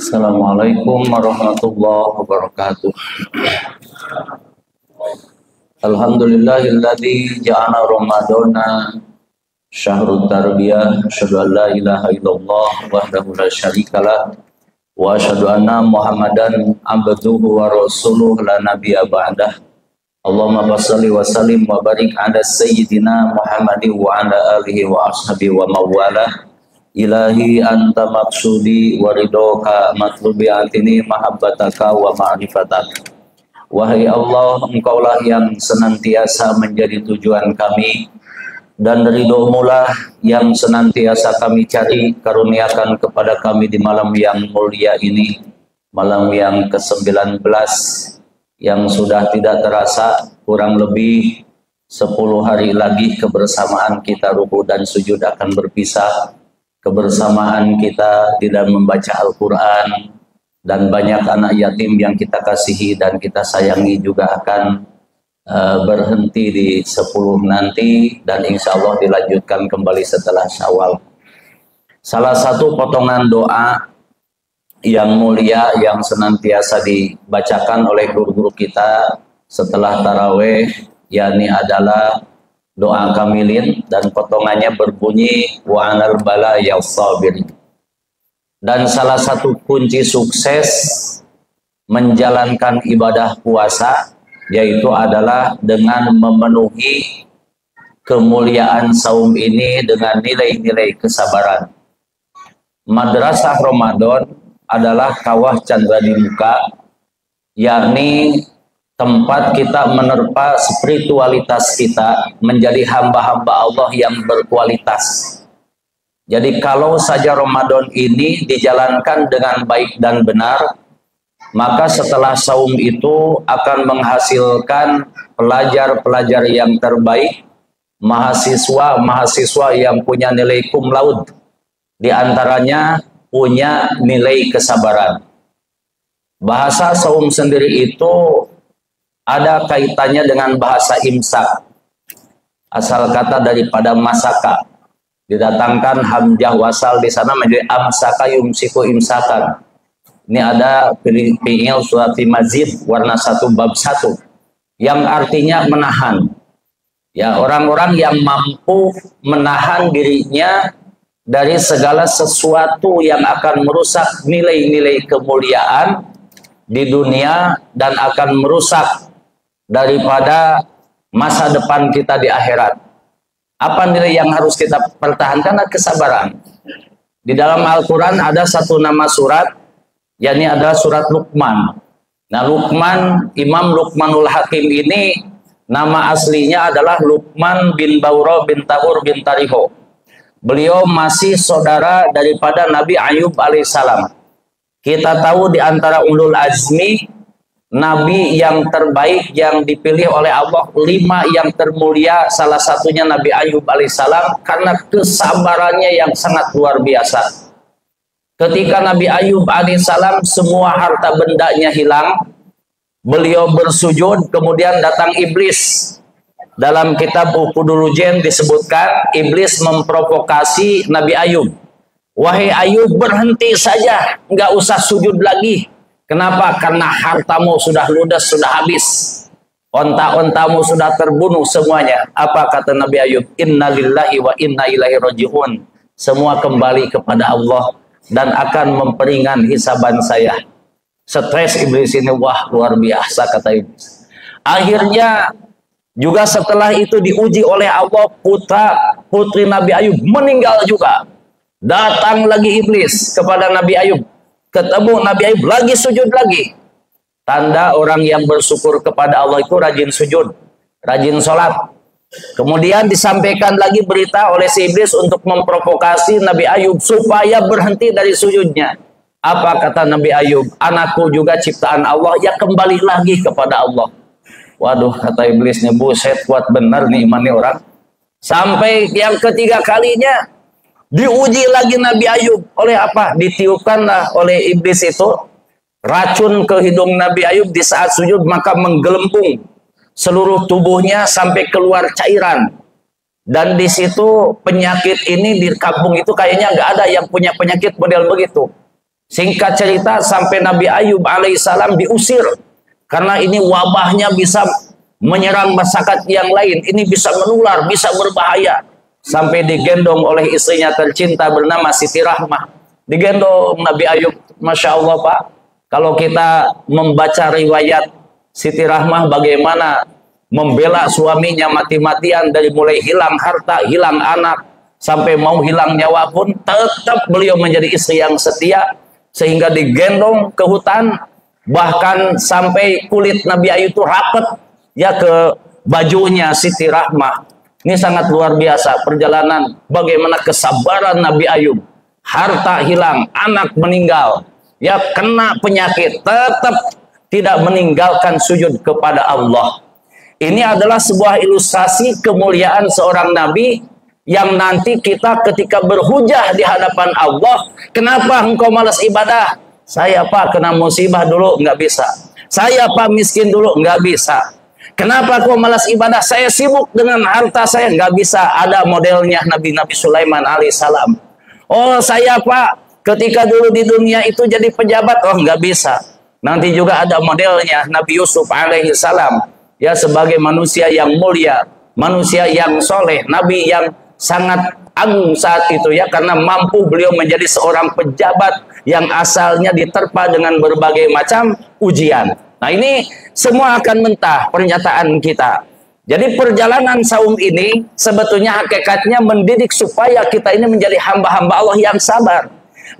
Assalamualaikum warahmatullahi wabarakatuh. Alhamdulillahilladzi ja'ala Ramadana syahrut tarbiyah. Asyhadu an la ilaha illallah wahdahu la syarikalah wa asyhadu anna Muhammadan abduhu wa rasuluh la nabiyya ba'dah. Allahumma shalli wa sallim wa barik ala sayyidina Muhammadin wa ala alihi wa ashabihi wa mawalah. Ilahi anta maksudi wa ridhoka matlubi antini mahabbataka wa ma'rifataka. Wahai Allah, engkaulah yang senantiasa menjadi tujuan kami, dan ridhomulah yang senantiasa kami cari. Karuniakan kepada kami di malam yang mulia ini, malam yang ke-19, yang sudah tidak terasa kurang lebih 10 hari lagi kebersamaan kita ruku dan sujud akan berpisah. Kebersamaan kita di dalam membaca Al-Quran, dan banyak anak yatim yang kita kasihi dan kita sayangi juga akan berhenti di 10 nanti, dan insya Allah dilanjutkan kembali setelah Syawal. Salah satu potongan doa yang mulia yang senantiasa dibacakan oleh guru-guru kita setelah taraweh, yakni adalah doa kamilin, dan potongannya berbunyi wa anal bala ya sabirin. Dan salah satu kunci sukses menjalankan ibadah puasa yaitu adalah dengan memenuhi kemuliaan saum ini dengan nilai-nilai kesabaran. Madrasah Ramadan adalah kawah candra di muka, yakni tempat kita menerpa spiritualitas kita menjadi hamba-hamba Allah yang berkualitas. Jadi kalau saja Ramadan ini dijalankan dengan baik dan benar, maka setelah saum itu akan menghasilkan pelajar-pelajar yang terbaik, mahasiswa-mahasiswa yang punya nilai cum laude, di antaranya punya nilai kesabaran. Bahasa saum sendiri itu ada kaitannya dengan bahasa imsak. Asal kata daripada masaka, didatangkan hamzah wasal di sana menjadi amsaka yumsiku imsakan. Ini ada fi'il surati mazid warna 1 bab 1 yang artinya menahan. Ya, orang-orang yang mampu menahan dirinya dari segala sesuatu yang akan merusak nilai-nilai kemuliaan di dunia dan akan merusak daripada masa depan kita di akhirat. Apa nilai yang harus kita pertahankan? Kesabaran. Di dalam Al-Quran ada satu nama surat, yakni adalah surat Luqman. Nah, Luqman, Imam Luqmanul Hakim ini nama aslinya adalah Luqman bin Bauro bin Tahur bin Tariho. Beliau masih saudara daripada Nabi Ayub alaihissalam. Kita tahu di antara ulul azmi, Nabi yang terbaik yang dipilih oleh Allah, 5 yang termulia, salah satunya Nabi Ayub alaihissalam, karena kesabarannya yang sangat luar biasa. Ketika Nabi Ayub alaihissalam semua harta bendanya hilang, beliau bersujud, kemudian datang iblis. Dalam kitab Ukudulujen disebutkan iblis memprovokasi Nabi Ayub. Wahai Ayub, berhenti saja, nggak usah sujud lagi. Kenapa? Karena hartamu sudah ludes, sudah habis. Onta-ontamu sudah terbunuh semuanya. Apa kata Nabi Ayub? Inna lillahi wa inna ilaihi raji'un. Semua kembali kepada Allah dan akan memperingan hisaban saya. Stres iblis ini, wah luar biasa kata iblis. Akhirnya juga setelah itu diuji oleh Allah, putri Nabi Ayub meninggal juga. Datang lagi iblis kepada Nabi Ayub. Ketemu Nabi Ayub lagi sujud lagi. Tanda orang yang bersyukur kepada Allah itu rajin sujud, rajin sholat. Kemudian disampaikan lagi berita oleh si iblis untuk memprovokasi Nabi Ayub supaya berhenti dari sujudnya. Apa kata Nabi Ayub? Anakku juga ciptaan Allah, ya kembali lagi kepada Allah. Waduh, kata iblisnya, buset, kuat benar nih imannya orang. Sampai yang ketiga kalinya diuji lagi Nabi Ayub. Oleh apa? Ditiupkanlah oleh iblis itu racun ke hidung Nabi Ayub di saat sujud, maka menggelembung seluruh tubuhnya sampai keluar cairan. Dan di situ penyakit ini di kampung itu kayaknya nggak ada yang punya penyakit model begitu. Singkat cerita sampai Nabi Ayub alaihissalam diusir karena ini wabahnya bisa menyerang masyarakat yang lain, ini bisa menular, bisa berbahaya. Sampai digendong oleh istrinya tercinta bernama Siti Rahmah. Digendong Nabi Ayub, Masya Allah Pak. Kalau kita membaca riwayat Siti Rahmah bagaimana membela suaminya mati-matian, dari mulai hilang harta, hilang anak, sampai mau hilang nyawa pun tetap beliau menjadi istri yang setia, sehingga digendong ke hutan, bahkan sampai kulit Nabi Ayub itu rapat ya ke bajunya Siti Rahmah. Ini sangat luar biasa perjalanan bagaimana kesabaran Nabi Ayub. Harta hilang, anak meninggal, ya kena penyakit, tetap tidak meninggalkan sujud kepada Allah. Ini adalah sebuah ilustrasi kemuliaan seorang nabi yang nanti kita ketika berhujah di hadapan Allah, kenapa engkau malas ibadah? Saya Pak kena musibah dulu, nggak bisa. Saya Pak miskin dulu, nggak bisa. Kenapa kau malas ibadah? Saya sibuk dengan harta saya, nggak bisa. Ada modelnya Nabi Sulaiman alaihissalam. Oh saya Pak ketika dulu di dunia itu jadi pejabat, oh nggak bisa. Nanti juga ada modelnya Nabi Yusuf alaihissalam, ya sebagai manusia yang mulia, manusia yang soleh, Nabi yang sangat agung saat itu ya, karena mampu beliau menjadi seorang pejabat yang asalnya diterpa dengan berbagai macam ujian. Nah ini semua akan mentah pernyataan kita. Jadi perjalanan saum ini sebetulnya hakikatnya mendidik supaya kita ini menjadi hamba-hamba Allah yang sabar.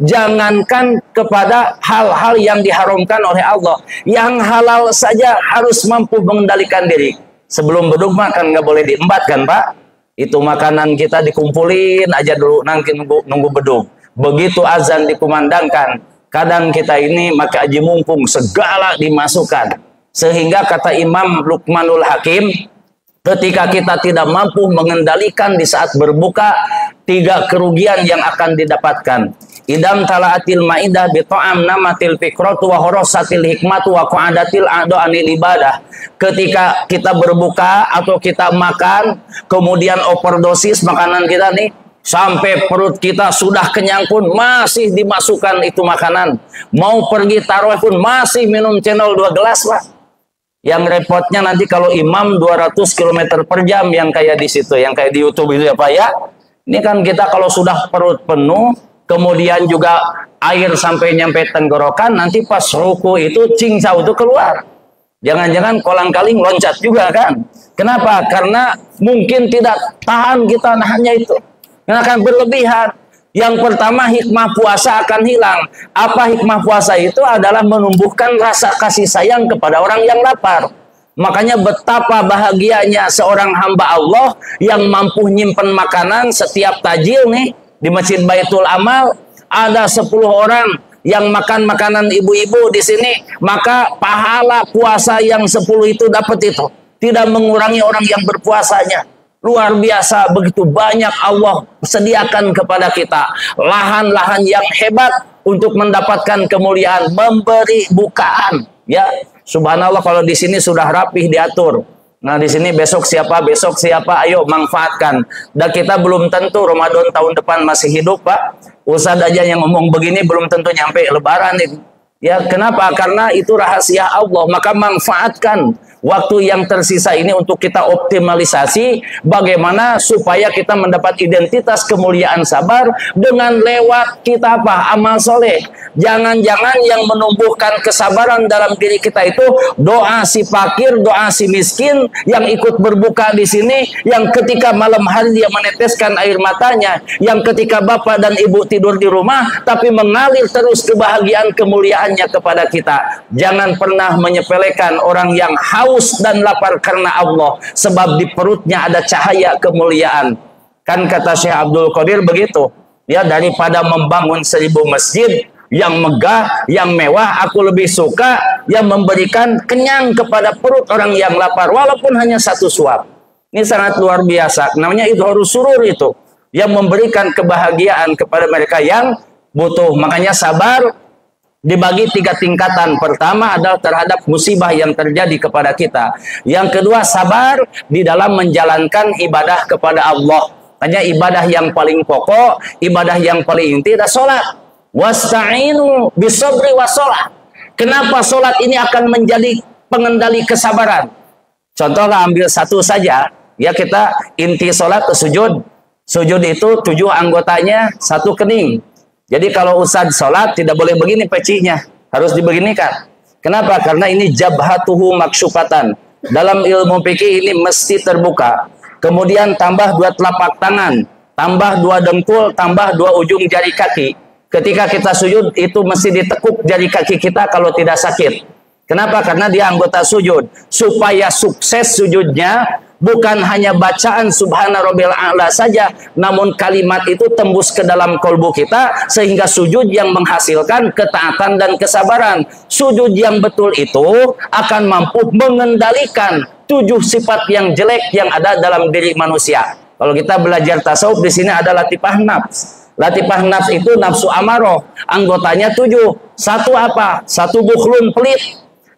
Jangankan kepada hal-hal yang diharamkan oleh Allah, yang halal saja harus mampu mengendalikan diri. Sebelum bedug makan nggak boleh diembat kan Pak? Itu makanan kita dikumpulin aja dulu, nanti nunggu bedug. Begitu azan dikumandangkan, kadang kita ini maka aji mumpung segala dimasukkan. Sehingga kata Imam Luqmanul Hakim, ketika kita tidak mampu mengendalikan di saat berbuka, 3 kerugian yang akan didapatkan. Idam talaatil maidah bi ta'am namatil fikratu wa harasatil hikmatu wa qa'adatil a'do anil ibadah. Ketika kita berbuka atau kita makan, kemudian overdosis makanan kita nih, sampai perut kita sudah kenyang pun masih dimasukkan itu makanan. Mau pergi tarawih pun masih minum cendol 2 gelas Pak. Yang repotnya nanti kalau imam 200 km per jam yang kayak di situ, yang kayak di YouTube itu ya Pak ya. Ini kan kita kalau sudah perut penuh, kemudian juga air sampai nyampe tenggorokan, nanti pas ruku itu cincau itu keluar. Jangan-jangan kolang-kaling loncat juga kan. Kenapa? Karena mungkin tidak tahan kita nahannya itu. Karena akan berlebihan. Yang pertama hikmah puasa akan hilang. Apa hikmah puasa itu? Adalah menumbuhkan rasa kasih sayang kepada orang yang lapar. Makanya betapa bahagianya seorang hamba Allah yang mampu nyimpen makanan setiap tajil nih. Di Masjid Baitul Amal ada 10 orang yang makan makanan ibu-ibu di sini, maka pahala puasa yang 10 itu dapat itu. Tidak mengurangi orang yang berpuasanya. Luar biasa, begitu banyak Allah sediakan kepada kita lahan-lahan yang hebat untuk mendapatkan kemuliaan, memberi bukaan. Ya, subhanallah kalau di sini sudah rapih diatur. Nah di sini besok siapa, ayo manfaatkan. Dan kita belum tentu Ramadan tahun depan masih hidup Pak. Ustadz aja yang ngomong begini belum tentu nyampe Lebaran itu. Ya kenapa? Karena itu rahasia Allah. Maka manfaatkan waktu yang tersisa ini untuk kita optimalisasi bagaimana supaya kita mendapat identitas kemuliaan sabar dengan lewat kita apa? Amal soleh. Jangan-jangan yang menumbuhkan kesabaran dalam diri kita itu doa si fakir, doa si miskin yang ikut berbuka di sini, yang ketika malam hari dia meneteskan air matanya, yang ketika bapak dan ibu tidur di rumah tapi mengalir terus kebahagiaan kemuliaannya kepada kita. Jangan pernah menyepelekan orang yang haus dan lapar karena Allah, sebab di perutnya ada cahaya kemuliaan. Kan kata Syekh Abdul Qadir begitu, ya, daripada membangun 1000 masjid yang megah, yang mewah, aku lebih suka yang memberikan kenyang kepada perut orang yang lapar walaupun hanya 1 suap. Ini sangat luar biasa, namanya idhorus surur itu, yang memberikan kebahagiaan kepada mereka yang butuh. Makanya sabar dibagi 3 tingkatan. Pertama adalah terhadap musibah yang terjadi kepada kita. Yang kedua, sabar di dalam menjalankan ibadah kepada Allah. Hanya ibadah yang paling pokok, ibadah yang paling inti adalah sholat. Wasta'inu bisabri wassalah. Kenapa sholat ini akan menjadi pengendali kesabaran? Contohlah ambil satu saja, ya kita inti sholat ke sujud. Sujud itu 7 anggotanya, 1 kening. Jadi kalau ustadz sholat tidak boleh begini pecinya, harus dibeginikan. Kenapa? Karena ini jabhatuhu maksyufatan. Dalam ilmu fikih ini mesti terbuka. Kemudian tambah 2 telapak tangan, tambah 2 dengkul, tambah 2 ujung jari kaki. Ketika kita sujud itu mesti ditekuk jari kaki kita kalau tidak sakit. Kenapa? Karena dia anggota sujud. Supaya sukses sujudnya bukan hanya bacaan subhana rabbil a'la saja, namun kalimat itu tembus ke dalam kolbu kita sehingga sujud yang menghasilkan ketaatan dan kesabaran. Sujud yang betul itu akan mampu mengendalikan 7 sifat yang jelek yang ada dalam diri manusia. Kalau kita belajar tasawuf, di sini ada latifah nafs. Latifah nafs itu nafsu amaroh, anggotanya 7. 1 apa? 1 bukhlun, pelit.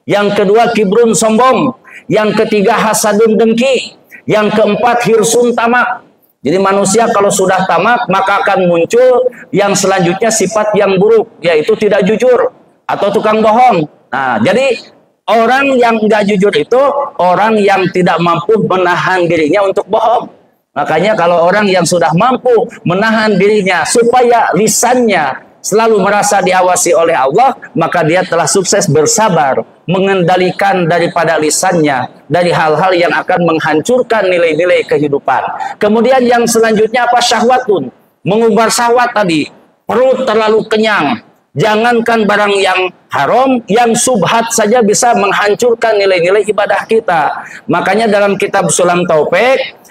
Yang kedua kibrun, sombong. Yang ketiga hasadun, dengki. Yang keempat hirsun, tamak. Jadi manusia kalau sudah tamak maka akan muncul yang selanjutnya sifat yang buruk, yaitu tidak jujur atau tukang bohong. Nah, jadi orang yang tidak jujur itu orang yang tidak mampu menahan dirinya untuk bohong. Makanya kalau orang yang sudah mampu menahan dirinya supaya lisannya selalu merasa diawasi oleh Allah, maka dia telah sukses bersabar mengendalikan daripada lisannya dari hal-hal yang akan menghancurkan nilai-nilai kehidupan. Kemudian yang selanjutnya apa? Syahwatun, mengubar syahwat tadi. Perut terlalu kenyang. Jangankan barang yang haram, yang subhat saja bisa menghancurkan nilai-nilai ibadah kita. Makanya dalam kitab Sulam Taufik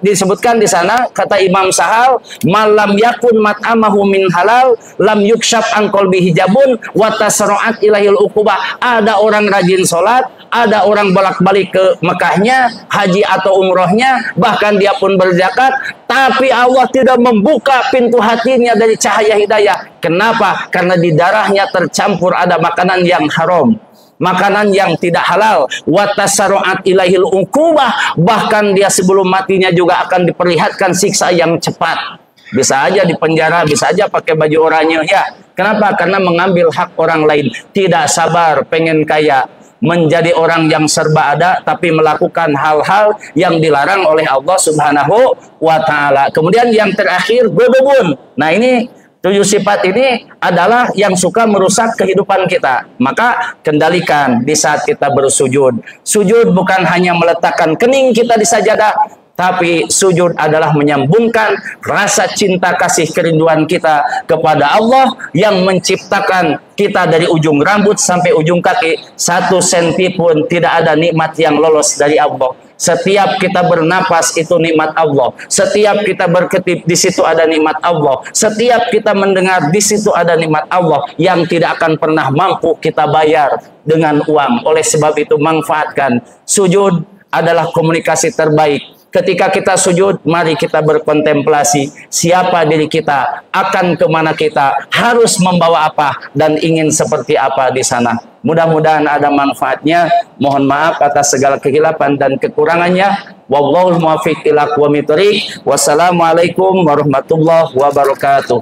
disebutkan di sana kata Imam Sahal, malam yakun mat'amahu min halal lam yukshaf an qalbihi hijabun wa tasra'at ilahil uqubah. Ada orang rajin sholat, ada orang bolak-balik ke Mekahnya, haji atau umrohnya, bahkan dia pun berzakat, tapi Allah tidak membuka pintu hatinya dari cahaya hidayah. Kenapa? Karena di darahnya tercampur ada makanan yang haram, makanan yang tidak halal. Watasara'at ilahil uqubah, bahkan dia sebelum matinya juga akan diperlihatkan siksa yang cepat. Bisa aja di penjara, bisa aja pakai baju oranye, ya. Kenapa? Karena mengambil hak orang lain. Tidak sabar, pengen kaya, menjadi orang yang serba ada tapi melakukan hal-hal yang dilarang oleh Allah Subhanahu wa taala. Kemudian yang terakhir godobun. Nah, ini 7 sifat ini adalah yang suka merusak kehidupan kita. Maka kendalikan di saat kita bersujud. Sujud bukan hanya meletakkan kening kita di sajadah, tapi sujud adalah menyambungkan rasa cinta kasih kerinduan kita kepada Allah yang menciptakan kita dari ujung rambut sampai ujung kaki. 1 senti pun tidak ada nikmat yang lolos dari Allah. Setiap kita bernapas itu nikmat Allah. Setiap kita berketip di situ ada nikmat Allah. Setiap kita mendengar di situ ada nikmat Allah yang tidak akan pernah mampu kita bayar dengan uang. Oleh sebab itu manfaatkan. Sujud adalah komunikasi terbaik. Ketika kita sujud, mari kita berkontemplasi siapa diri kita, akan kemana kita, harus membawa apa, dan ingin seperti apa di sana. Mudah-mudahan ada manfaatnya. Mohon maaf atas segala kehilapan dan kekurangannya. Wallahul muwaffiq ila aqwamit thoriq. Wassalamualaikum warahmatullahi wabarakatuh.